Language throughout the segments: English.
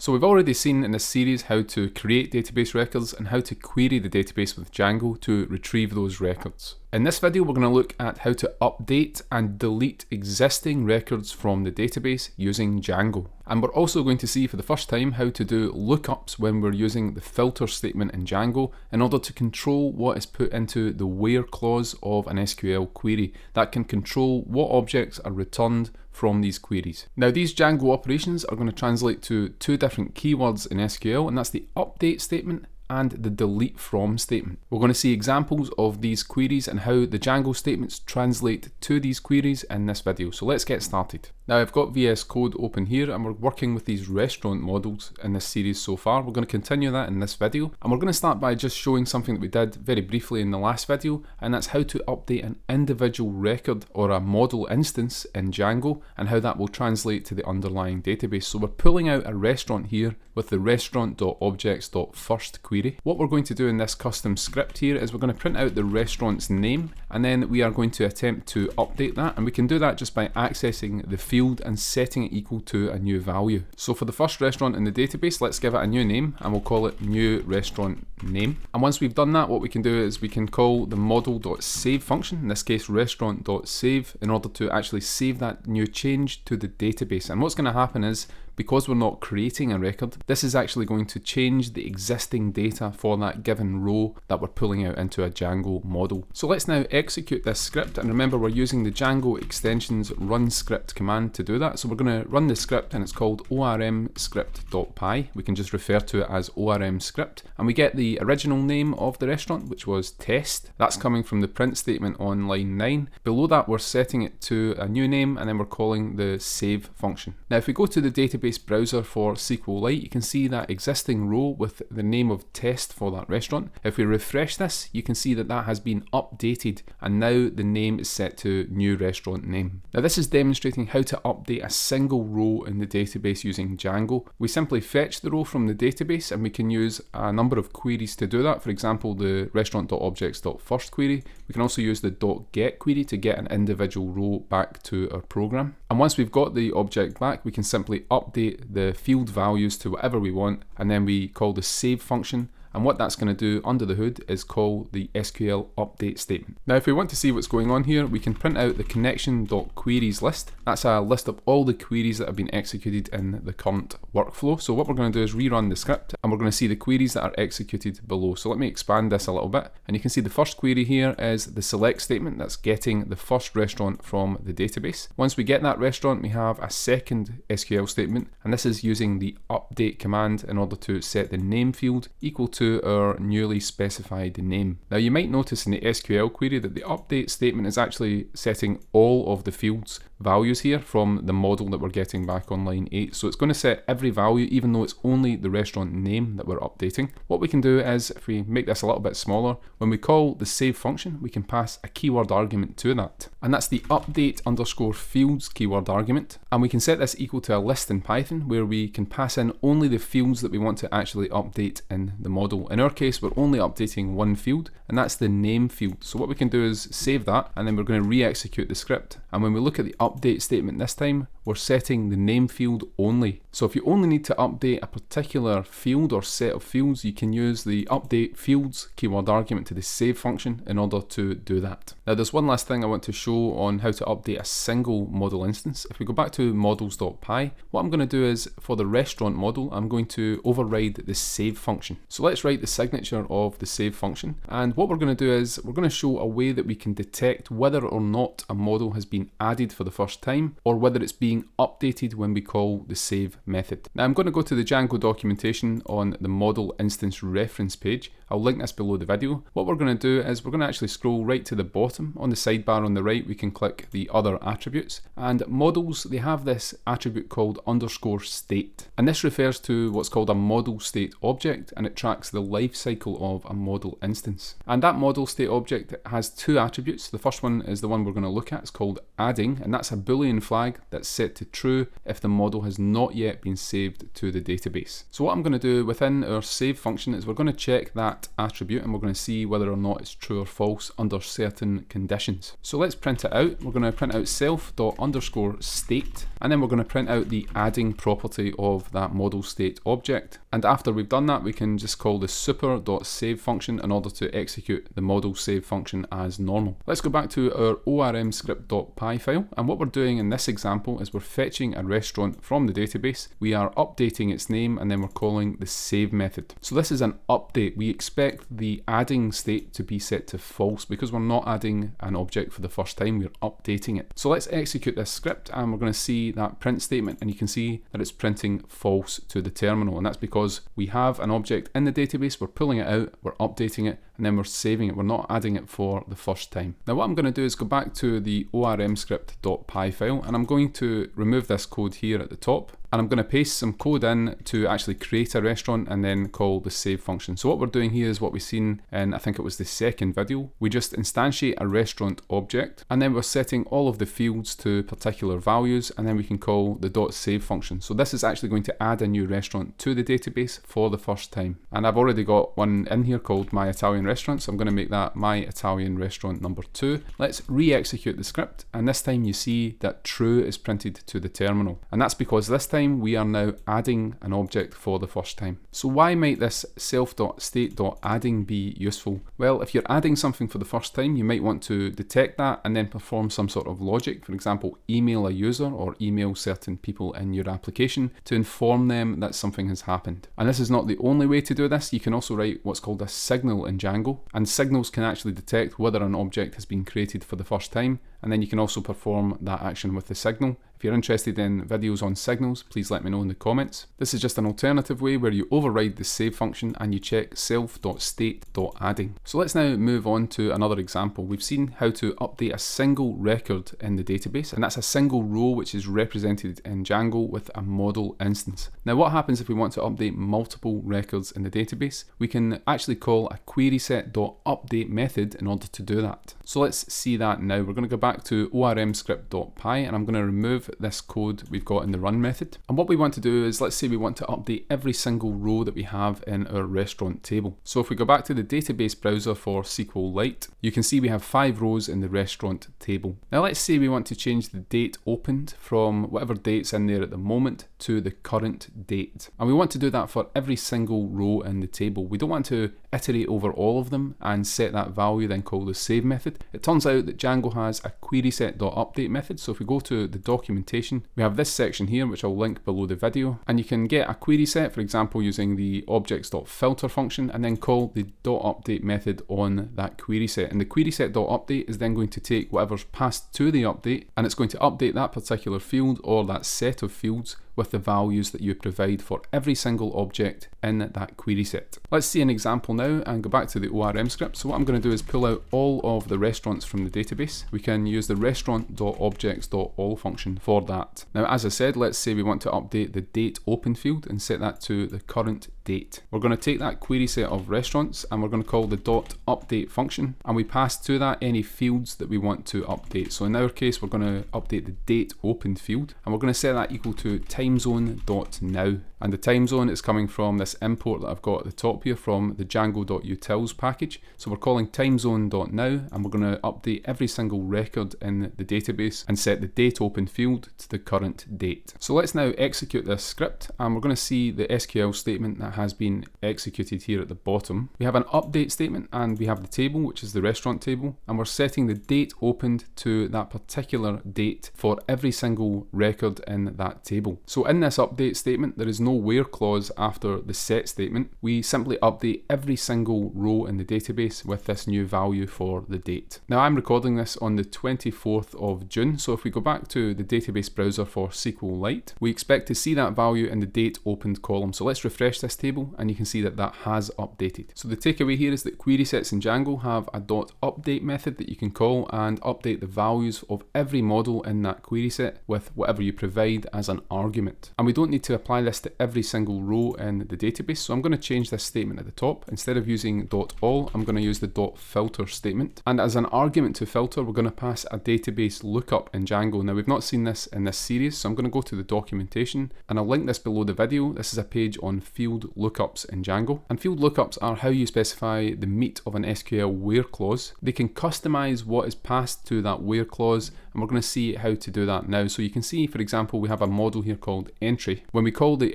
So we've already seen in this series how to create database records and how to query the database with Django to retrieve those records. In this video we're going to look at how to update and delete existing records from the database using Django. And we're also going to see for the first time how to do lookups when we're using the filter statement in Django in order to control what is put into the where clause of an SQL query that can control what objects are returned from these queries. Now these Django operations are going to translate to two different keywords in SQL, and that's the update statement and the delete from statement. We're going to see examples of these queries and how the Django statements translate to these queries in this video. So let's get started. Now I've got VS Code open here and we're working with these restaurant models in this series so far. We're going to continue that in this video, and we're going to start by just showing something that we did very briefly in the last video, and that's how to update an individual record or a model instance in Django and how that will translate to the underlying database. So we're pulling out a restaurant here with the restaurant.objects.first query. What we're going to do in this custom script here is we're going to print out the restaurant's name, and then we are going to attempt to update that, and we can do that just by accessing the field and setting it equal to a new value. So for the first restaurant in the database, let's give it a new name and we'll call it new restaurant name. And once we've done that, what we can do is we can call the model.save function, in this case restaurant.save, in order to actually save that new change to the database. And what's going to happen is, because we're not creating a record, this is actually going to change the existing data for that given row that we're pulling out into a Django model. So let's now execute this script, and remember we're using the Django extension's run script command to do that. So we're going to run the script and it's called ORM script.py. We can just refer to it as ORM script, and we get the original name of the restaurant, which was test. That's coming from the print statement on line 9. Below that we're setting it to a new name, and then we're calling the save function. Now if we go to the database browser for SQLite, you can see that existing row with the name of test for that restaurant. If we refresh this, you can see that that has been updated, and now the name is set to new restaurant name. Now this is demonstrating how to update a single row in the database using Django. We simply fetch the row from the database, and we can use a number of queries to do that. For example, the restaurant.objects.first query. We can also use the .get query to get an individual row back to our program. And once we've got the object back, we can simply update the field values to whatever we want, and then we call the save function. And what that's going to do under the hood is call the SQL update statement. Now if we want to see what's going on here, we can print out the connection.queries list. That's a list of all the queries that have been executed in the current workflow. So what we're going to do is rerun the script, and we're going to see the queries that are executed below. So let me expand this a little bit, and you can see the first query here is the select statement that's getting the first restaurant from the database. Once we get that restaurant, we have a second SQL statement, and this is using the update command in order to set the name field equal to our newly specified name. Now you might notice in the SQL query that the update statement is actually setting all of the fields values here from the model that we're getting back on line 8. So it's going to set every value even though it's only the restaurant name that we're updating. What we can do is, if we make this a little bit smaller, when we call the save function, we can pass a keyword argument to that. And that's the update_fields keyword argument. And we can set this equal to a list in Python, where we can pass in only the fields that we want to actually update in the model. In our case, we're only updating one field, and that's the name field. So what we can do is save that, and then we're going to re-execute the script. And when we look at the update statement this time, we're setting the name field only. So if you only need to update a particular field or set of fields, you can use the update fields keyword argument to the save function in order to do that. Now there's one last thing I want to show on how to update a single model instance. If we go back to models.py, what I'm going to do is, for the restaurant model, I'm going to override the save function. So let's write the signature of the save function, and what we're going to do is we're going to show a way that we can detect whether or not a model has been added for the first time, or whether it's being updated when we call the save method. Now I'm going to go to the Django documentation on the model instance reference page. I'll link this below the video. What we're going to do is we're going to actually scroll right to the bottom. On the sidebar on the right, we can click the other attributes, and models, they have this attribute called _state, and this refers to what's called a model state object, and it tracks the life cycle of a model instance. And that model state object has two attributes. The first one is the one we're going to look at. It's called adding, and that's a Boolean flag that's set set to true if the model has not yet been saved to the database. So what I'm going to do within our save function is we're going to check that attribute and we're going to see whether or not it's true or false under certain conditions. So let's print it out. We're going to print out self._state, and then we're going to print out the adding property of that model_state object. And after we've done that, we can just call the super.save function in order to execute the model save function as normal. Let's go back to our ORM script.py file, and what we're doing in this example is we're fetching a restaurant from the database, we are updating its name, and then we're calling the save method. So this is an update. We expect the adding state to be set to false because we're not adding an object for the first time, we're updating it. So let's execute this script and we're going to see that print statement, and you can see that it's printing false to the terminal, and that's because we have an object in the database, we're pulling it out, we're updating it, and then we're saving it. We're not adding it for the first time. Now what I'm going to do is go back to the ORM script.py file, and I'm going to remove this code here at the top, and I'm going to paste some code in to actually create a restaurant and then call the save function. So what we're doing here is what we've seen in, I think it was the second video. We just instantiate a restaurant object, and then we're setting all of the fields to particular values, and then we can call the .save function. So this is actually going to add a new restaurant to the database for the first time. And I've already got one in here called My Italian Restaurant, so I'm going to make that My Italian Restaurant number 2. Let's re-execute the script, and this time you see that true is printed to the terminal. And that's because this time we are now adding an object for the first time. So why might this self.state.adding be useful? Well, if you're adding something for the first time, you might want to detect that and then perform some sort of logic. For example, email a user or email certain people in your application to inform them that something has happened. And this is not the only way to do this. You can also write what's called a signal in Django, and signals can actually detect whether an object has been created for the first time, and then you can also perform that action with the signal. If you're interested in videos on signals, please let me know in the comments. This is just an alternative way where you override the save function and you check self.state.adding. So let's now move on to another example. We've seen how to update a single record in the database, and that's a single row which is represented in Django with a model instance. Now what happens if we want to update multiple records in the database? We can actually call a QuerySet.update method in order to do that. So let's see that now. We're going to go back to ormscript.py, and I'm going to remove this code we've got in the run method. And what we want to do is, let's say we want to update every single row that we have in our restaurant table. So if we go back to the database browser for SQLite, you can see we have 5 rows in the restaurant table. Now let's say we want to change the date opened from whatever date's in there at the moment to the current date. And we want to do that for every single row in the table. We don't want to iterate over all of them and set that value, then call the save method. It turns out that Django has a QuerySet.update method. So if we go to the documentation, we have this section here, which I'll link below the video, and you can get a query set, for example, using the objects.filter function, and then call the .update method on that query set. And the QuerySet.update is then going to take whatever's passed to the update, and it's going to update that particular field or that set of fields with the values that you provide for every single object in that query set. Let's see an example now and go back to the ORM script. So what I'm going to do is pull out all of the restaurants from the database. We can use the restaurant.objects.all function for that. Now, as I said, let's say we want to update the date open field and set that to the current date. We're going to take that query set of restaurants and we're going to call the .update function, and we pass to that any fields that we want to update. So in our case, we're going to update the date opened field, and we're going to set that equal to timezone.now. And the time zone is coming from this import that I've got at the top here from the Django.utils package. So we're calling timezone.now, and we're going to update every single record in the database and set the date open field to the current date. So let's now execute this script, and we're going to see the SQL statement that has been executed here at the bottom. We have an update statement and we have the table, which is the restaurant table, and we're setting the date opened to that particular date for every single record in that table. So in this update statement, there is no where clause after the set statement. We simply update every single row in the database with this new value for the date. Now I'm recording this on the 24th of June, so if we go back to the database browser for SQLite, we expect to see that value in the date opened column. So let's refresh this table and you can see that that has updated. So the takeaway here is that query sets in Django have a .update method that you can call and update the values of every model in that query set with whatever you provide as an argument. And we don't need to apply this to every single row in the database. So I'm going to change this statement at the top. Instead of using .all, I'm going to use the .filter statement. And as an argument to filter, we're going to pass a database lookup in Django. Now we've not seen this in this series, so I'm going to go to the documentation and I'll link this below the video. This is a page on field lookups in Django. And field lookups are how you specify the meat of an SQL where clause. They can customize what is passed to that where clause, and we're going to see how to do that now. So you can see, for example, we have a model here called entry. When we call the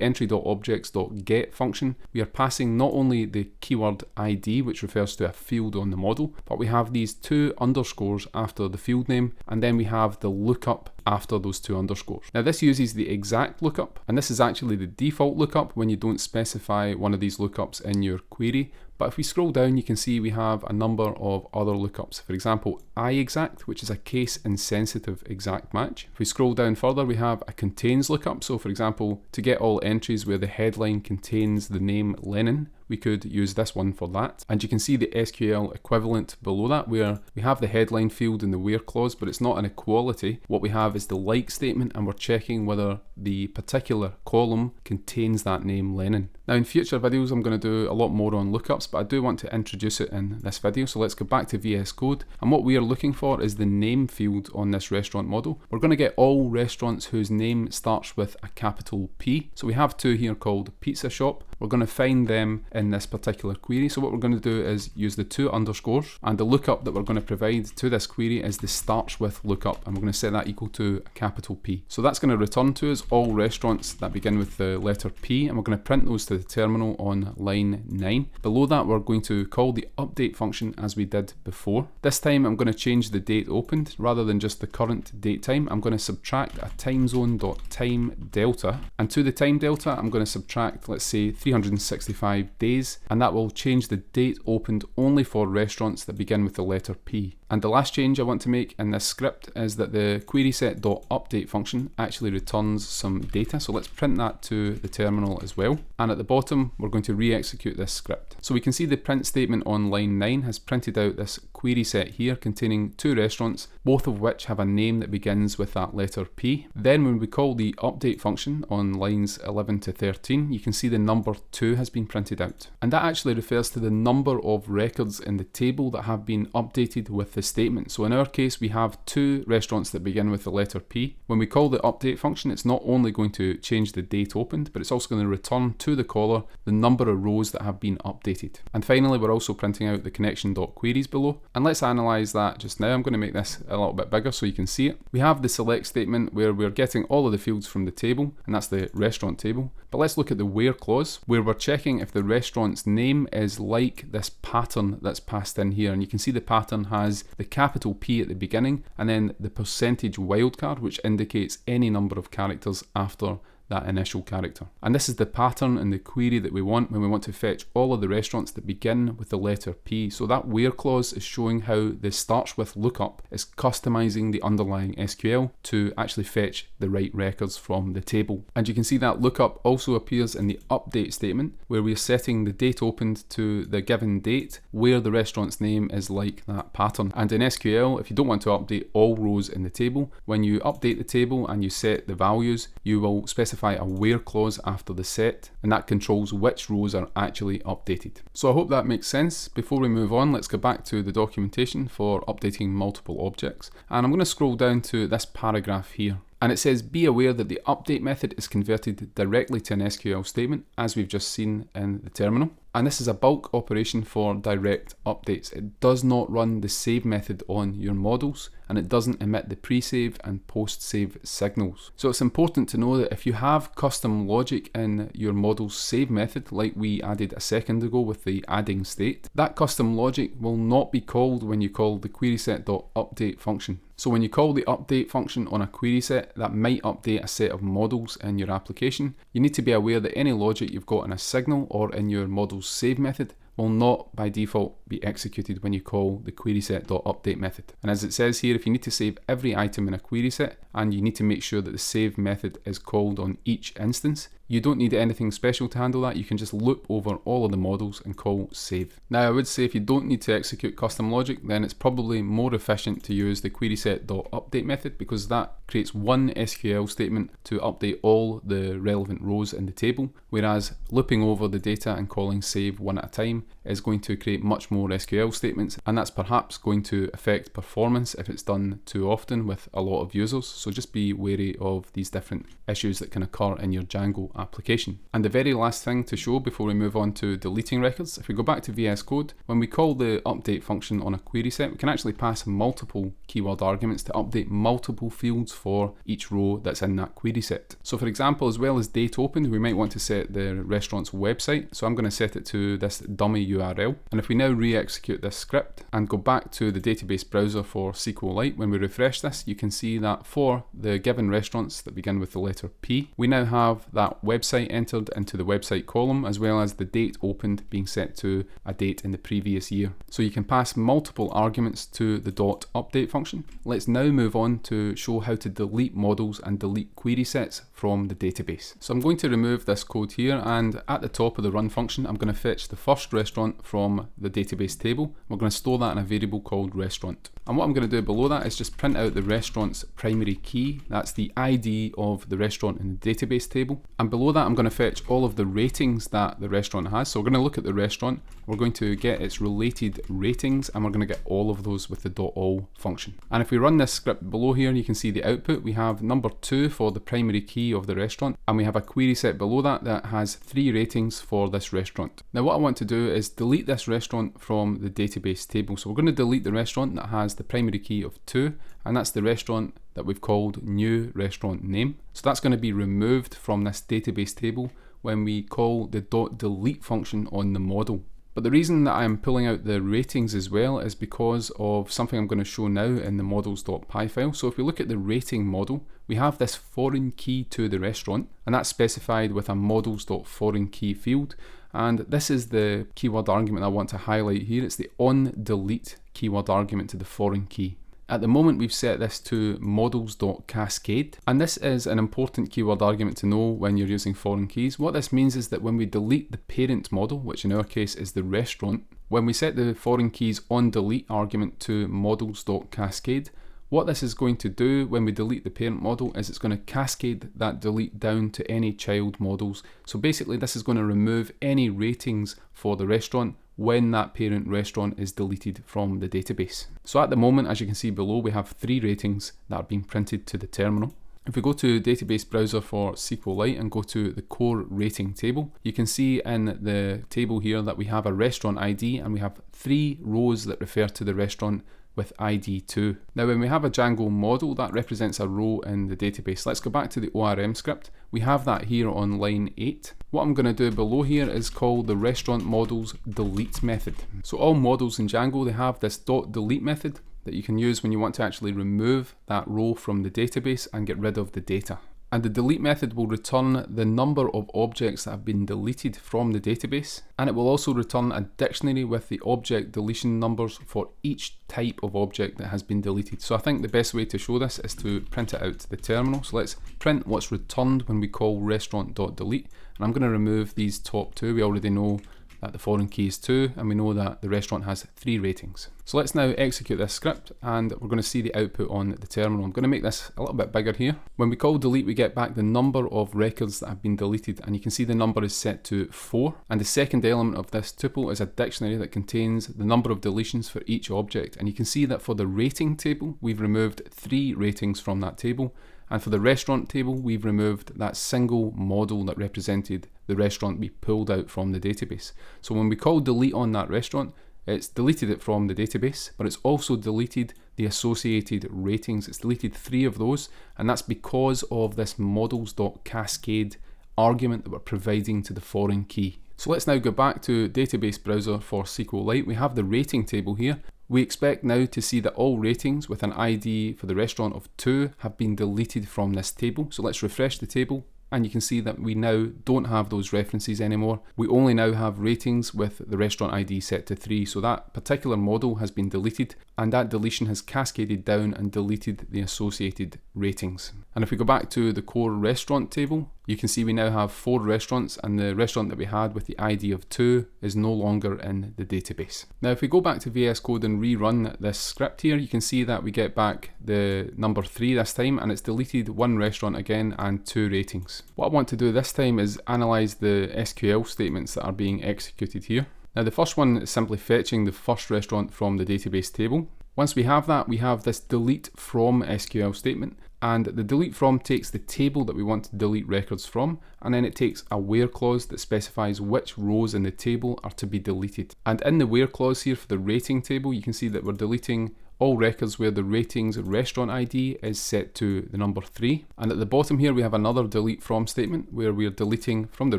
entry.objects.get function, we are passing not only the keyword ID, which refers to a field on the model, but we have these two underscores after the field name, and then we have the lookup after those two underscores. Now this uses the exact lookup, and this is actually the default lookup when you don't specify one of these lookups in your query. But if we scroll down, you can see we have a number of other lookups. For example, iExact, which is a case-insensitive exact match. If we scroll down further, we have a contains lookup. So for example, to get all entries where the headline contains the name Lenin, we could use this one for that. And you can see the SQL equivalent below that, where we have the headline field in the where clause, but it's not an equality. What we have is the like statement, and we're checking whether the particular column contains that name Lenin. Now in future videos, I'm going to do a lot more on lookups, but I do want to introduce it in this video. So let's go back to VS Code. And what we are looking for is the name field on this restaurant model. We're going to get all restaurants whose name starts with a capital P. So we have two here called Pizza Shop. We're going to find them in this particular query. So what we're going to do is use the two underscores, and the lookup that we're going to provide to this query is the starts with lookup, and we're going to set that equal to a capital P. So that's going to return to us all restaurants that begin with the letter P, and we're going to print those to the terminal on line 9. Below that, we're going to call the update function as we did before. This time I'm going to change the date opened. Rather than just the current date time, I'm going to subtract a timezone.time delta, and to the time delta I'm going to subtract, let's say, 365 days, and that will change the date opened only for restaurants that begin with the letter P. And the last change I want to make in this script is that the QuerySet.update function actually returns some data. So let's print that to the terminal as well. And at the bottom, we're going to re-execute this script. So we can see the print statement on line 9 has printed out this query set here containing two restaurants, both of which have a name that begins with that letter P. Then when we call the update function on lines 11 to 13, you can see the number 2 has been printed out. And that actually refers to the number of records in the table that have been updated with the statement. So in our case, we have two restaurants that begin with the letter P. When we call the update function, it's not only going to change the date opened, but it's also going to return to the caller the number of rows that have been updated. And finally, we're also printing out the connection.queries below. And let's analyze that just now. I'm going to make this a little bit bigger so you can see it. We have the select statement where we're getting all of the fields from the table, and that's the restaurant table. But let's look at the where clause, where we're checking if the restaurant's name is like this pattern that's passed in here. And you can see the pattern has the capital P at the beginning, and then the percentage wildcard, which indicates any number of characters after that initial character. And this is the pattern in the query that we want when we want to fetch all of the restaurants that begin with the letter P. So that where clause is showing how the starts with lookup is customizing the underlying SQL to actually fetch the right records from the table. And you can see that lookup also appears in the update statement, where we're setting the date opened to the given date where the restaurant's name is like that pattern. And in SQL, if you don't want to update all rows in the table, when you update the table and you set the values, you will specify a where clause after the set, and that controls which rows are actually updated. So I hope that makes sense. Before we move on, let's go back to the documentation for updating multiple objects, and I'm going to scroll down to this paragraph here. And it says, be aware that the update method is converted directly to an SQL statement, as we've just seen in the terminal. And this is a bulk operation for direct updates. It does not run the save method on your models, and it doesn't emit the pre-save and post-save signals. So it's important to know that if you have custom logic in your model's save method, like we added a second ago with the adding state, that custom logic will not be called when you call the QuerySet.update function. So when you call the update function on a query set that might update a set of models in your application, you need to be aware that any logic you've got in a signal or in your model's save method will not by default be executed when you call the QuerySet.update method. And as it says here, if you need to save every item in a query set and you need to make sure that the save method is called on each instance, you don't need anything special to handle that. You can just loop over all of the models and call save. Now I would say if you don't need to execute custom logic, then it's probably more efficient to use the QuerySet.update method, because that creates one SQL statement to update all the relevant rows in the table, whereas looping over the data and calling save one at a time is going to create much more SQL statements, and that's perhaps going to affect performance if it's done too often with a lot of users. So just be wary of these different issues that can occur in your Django application. And the very last thing to show before we move on to deleting records, if we go back to VS Code, when we call the update function on a query set, we can actually pass multiple keyword arguments to update multiple fields for each row that's in that query set. So for example, as well as date opened, we might want to set the restaurant's website. So I'm going to set it to this dummy URL. And if we now re-execute this script and go back to the database browser for SQLite, when we refresh this, you can see that for the given restaurants that begin with the letter P, we now have that website entered into the website column, as well as the date opened being set to a date in the previous year. So you can pass multiple arguments to the .update function. Let's now move on to show how to delete models and delete query sets from the database. So I'm going to remove this code here, and at the top of the run function, I'm going to fetch the first restaurant from the database table. We're going to store that in a variable called restaurant. And what I'm going to do below that is just print out the restaurant's primary key. That's the ID of the restaurant in the database table. And below that, I'm going to fetch all of the ratings that the restaurant has. So we're going to look at the restaurant, we're going to get its related ratings, and we're going to get all of those with the .all function. And if we run this script below here, you can see the output. We have number 2 for the primary key of the restaurant, and we have a query set below that that has 3 ratings for this restaurant. Now what I want to do is delete this restaurant from the database table. So we're going to delete the restaurant that has the primary key of 2, and that's the restaurant that we've called new restaurant name. So that's going to be removed from this database table when we call the .delete function on the model. But the reason that I'm pulling out the ratings as well is because of something I'm going to show now in the models.py file. So if we look at the rating model, we have this foreign key to the restaurant, and that's specified with a models.ForeignKey field. And this is the keyword argument I want to highlight here. It's the onDelete keyword argument to the foreign key. At the moment, we've set this to models.CASCADE, and this is an important keyword argument to know when you're using foreign keys. What this means is that when we delete the parent model, which in our case is the restaurant, when we set the foreign keys onDelete argument to models.CASCADE, what this is going to do when we delete the parent model is it's going to cascade that delete down to any child models. So basically this is going to remove any ratings for the restaurant when that parent restaurant is deleted from the database. So at the moment, as you can see below, we have 3 ratings that are being printed to the terminal. If we go to database browser for SQLite and go to the core rating table, you can see in the table here that we have a restaurant ID, and we have 3 rows that refer to the restaurant with ID 2. Now when we have a Django model, that represents a row in the database. Let's go back to the ORM script. We have that here on line 8. What I'm going to do below here is call the restaurant models delete method. So all models in Django, they have this .delete method that you can use when you want to actually remove that row from the database and get rid of the data. And the delete method will return the number of objects that have been deleted from the database, and it will also return a dictionary with the object deletion numbers for each type of object that has been deleted. So I think the best way to show this is to print it out to the terminal. So let's print what's returned when we call restaurant.delete, and I'm going to remove these top 2. We already know that the foreign key is 2, and we know that the restaurant has 3 ratings. So let's now execute this script, and we're going to see the output on the terminal. I'm going to make this a little bit bigger here. When we call delete, we get back the number of records that have been deleted, and you can see the number is set to 4. And the second element of this tuple is a dictionary that contains the number of deletions for each object. And you can see that for the rating table, we've removed 3 ratings from that table. And for the restaurant table, we've removed that single model that represented the restaurant we pulled out from the database. So when we call delete on that restaurant, it's deleted it from the database, but it's also deleted the associated ratings. It's deleted 3 of those, and that's because of this models.cascade argument that we're providing to the foreign key. So let's now go back to database browser for SQLite. We have the rating table here. We expect now to see that all ratings with an ID for the restaurant of 2 have been deleted from this table. So let's refresh the table, and you can see that we now don't have those references anymore. We only now have ratings with the restaurant ID set to 3, so that particular model has been deleted, and that deletion has cascaded down and deleted the associated ratings. And if we go back to the core restaurant table, you can see we now have 4 restaurants, and the restaurant that we had with the ID of 2 is no longer in the database. Now if we go back to VS Code and rerun this script here, you can see that we get back the number 3 this time, and it's deleted 1 restaurant again and 2 ratings. What I want to do this time is analyze the SQL statements that are being executed here. Now the first one is simply fetching the first restaurant from the database table. Once we have that, we have this delete from SQL statement, and the delete from takes the table that we want to delete records from, and then it takes a where clause that specifies which rows in the table are to be deleted. And in the where clause here for the rating table, you can see that we're deleting all records where the ratings restaurant ID is set to the number 3. And at the bottom here we have another delete from statement where we're deleting from the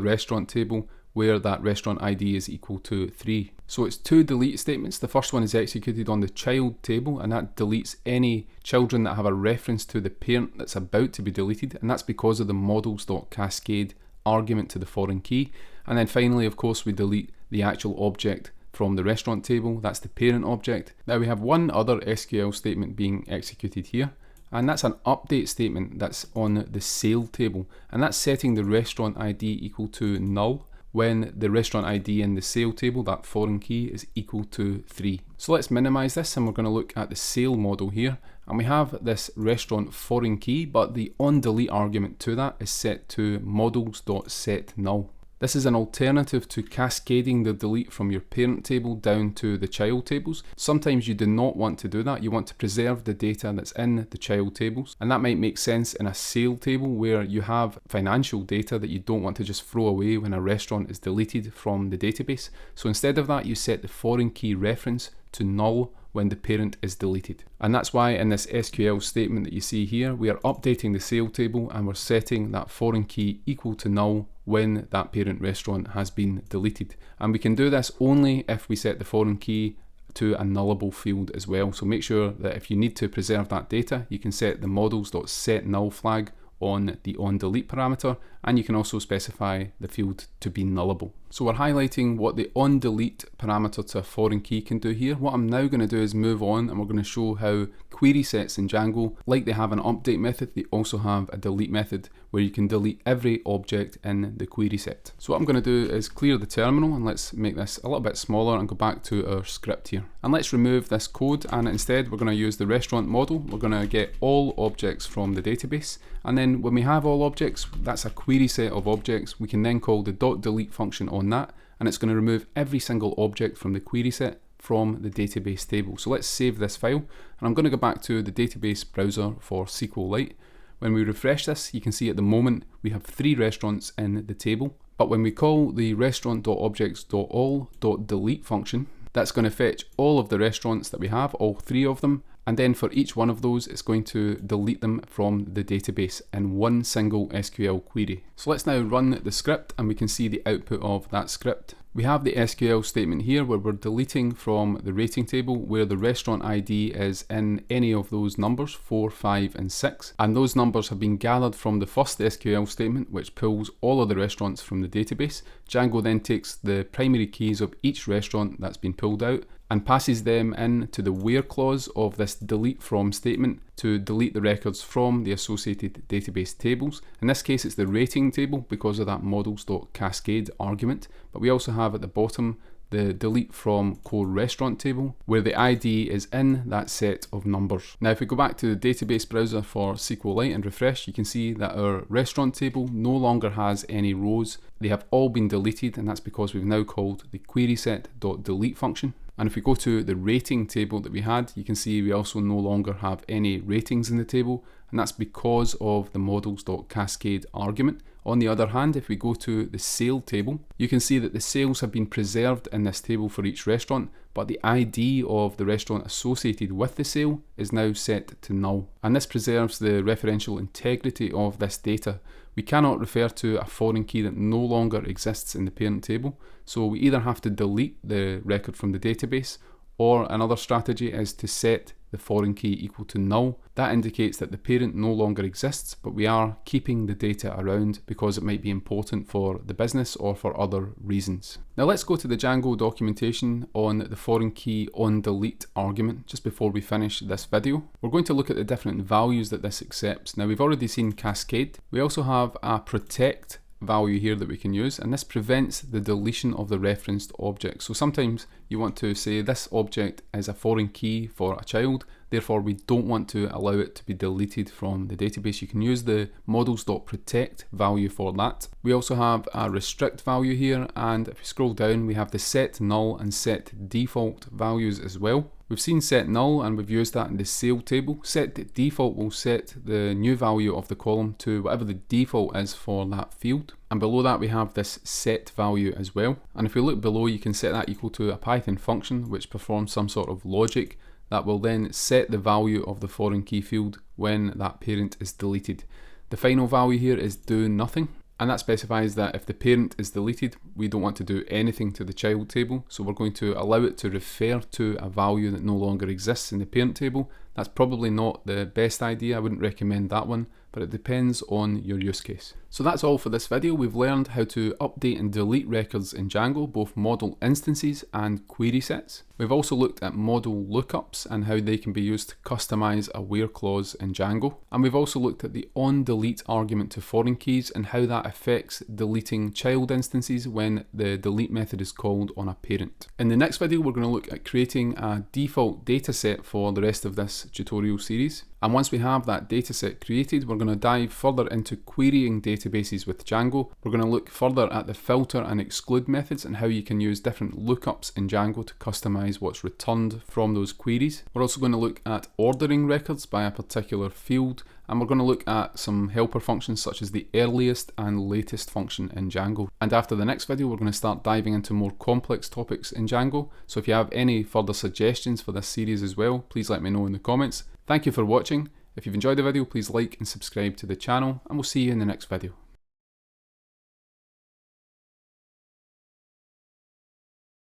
restaurant table where that restaurant ID is equal to 3. So it's 2 delete statements. The first one is executed on the child table, and that deletes any children that have a reference to the parent that's about to be deleted, and that's because of the models.CASCADE argument to the foreign key. And then finally, of course, we delete the actual object from the restaurant table, that's the parent object. Now we have one other SQL statement being executed here, and that's an update statement that's on the sale table, and that's setting the restaurant ID equal to null when the restaurant ID in the sale table, that foreign key, is equal to 3. So let's minimize this, and we're going to look at the sale model here, and we have this restaurant foreign key, but the onDelete argument to that is set to models.setNull. This is an alternative to cascading the delete from your parent table down to the child tables. Sometimes you do not want to do that. You want to preserve the data that's in the child tables, and that might make sense in a sale table where you have financial data that you don't want to just throw away when a restaurant is deleted from the database. So instead of that, you set the foreign key reference to null when the parent is deleted. And that's why in this SQL statement that you see here, we are updating the sale table and we're setting that foreign key equal to null when that parent restaurant has been deleted. And we can do this only if we set the foreign key to a nullable field as well. So make sure that if you need to preserve that data, you can set the models.setNull flag on the onDelete parameter, and you can also specify the field to be nullable. So we're highlighting what the onDelete parameter to a foreign key can do here. What I'm now going to do is move on, and we're going to show how query sets in Django, like they have an update method, they also have a delete method where you can delete every object in the query set. So what I'm going to do is clear the terminal, and let's make this a little bit smaller and go back to our script here. And let's remove this code, and instead we're going to use the restaurant model. We're going to get all objects from the database, and then when we have all objects, that's a query set of objects. We can then call the .delete function on that, and it's going to remove every single object from the query set from the database table. So let's save this file, and I'm going to go back to the database browser for SQLite. When we refresh this, you can see at the moment we have 3 restaurants in the table, but when we call the restaurant.objects.all.delete function, that's going to fetch all of the restaurants that we have, all 3 of them, and then for each one of those it's going to delete them from the database in one single SQL query. So let's now run the script, and we can see the output of that script. We have the SQL statement here where we're deleting from the rating table where the restaurant ID is in any of those numbers, 4, 5 and 6, and those numbers have been gathered from the first SQL statement which pulls all of the restaurants from the database. Django then takes the primary keys of each restaurant that's been pulled out and passes them in to the where clause of this delete from statement to delete the records from the associated database tables. In this case it's the rating table because of that models.cascade argument, but we also have at the bottom the delete from core restaurant table where the ID is in that set of numbers. Now if we go back to the database browser for SQLite and refresh, you can see that our restaurant table no longer has any rows. They have all been deleted, and that's because we've now called the QuerySet.delete function. And if we go to the rating table that we had, you can see we also no longer have any ratings in the table, and that's because of the models.cascade argument. On the other hand, if we go to the sale table, you can see that the sales have been preserved in this table for each restaurant, but the ID of the restaurant associated with the sale is now set to null. And this preserves the referential integrity of this data. We cannot refer to a foreign key that no longer exists in the parent table, so we either have to delete the record from the database, or another strategy is to set the foreign key equal to null. That indicates that the parent no longer exists, but we are keeping the data around because it might be important for the business or for other reasons. Now let's go to the Django documentation on the foreign key on delete argument just before we finish this video. We're going to look at the different values that this accepts. Now we've already seen cascade. We also have a protect value here that we can use, and this prevents the deletion of the referenced object. So sometimes you want to say this object is a foreign key for a child, therefore we don't want to allow it to be deleted from the database. You can use the models.protect value for that. We also have a restrict value here, and if you scroll down we have the set null and set default values as well. We've seen set null and we've used that in the sale table. Set default will set the new value of the column to whatever the default is for that field. And below that we have this set value as well. And if we look below, you can set that equal to a Python function which performs some sort of logic that will then set the value of the foreign key field when that parent is deleted. The final value here is do nothing. And that specifies that if the parent is deleted, we don't want to do anything to the child table. So we're going to allow it to refer to a value that no longer exists in the parent table. That's probably not the best idea. I wouldn't recommend that one, but it depends on your use case. So that's all for this video. We've learned how to update and delete records in Django, both model instances and query sets. We've also looked at model lookups and how they can be used to customize a where clause in Django. And we've also looked at the onDelete argument to foreign keys and how that affects deleting child instances when the delete method is called on a parent. In the next video, we're going to look at creating a default dataset for the rest of this tutorial series. And once we have that dataset created, we're going to dive further into querying databases with Django. We're going to look further at the filter and exclude methods and how you can use different lookups in Django to customize what's returned from those queries. We're also going to look at ordering records by a particular field, and we're going to look at some helper functions such as the earliest and latest function in Django. And after the next video, we're going to start diving into more complex topics in Django. So if you have any further suggestions for this series as well, please let me know in the comments. Thank you for watching. If you've enjoyed the video, please like and subscribe to the channel, and we'll see you in the next video.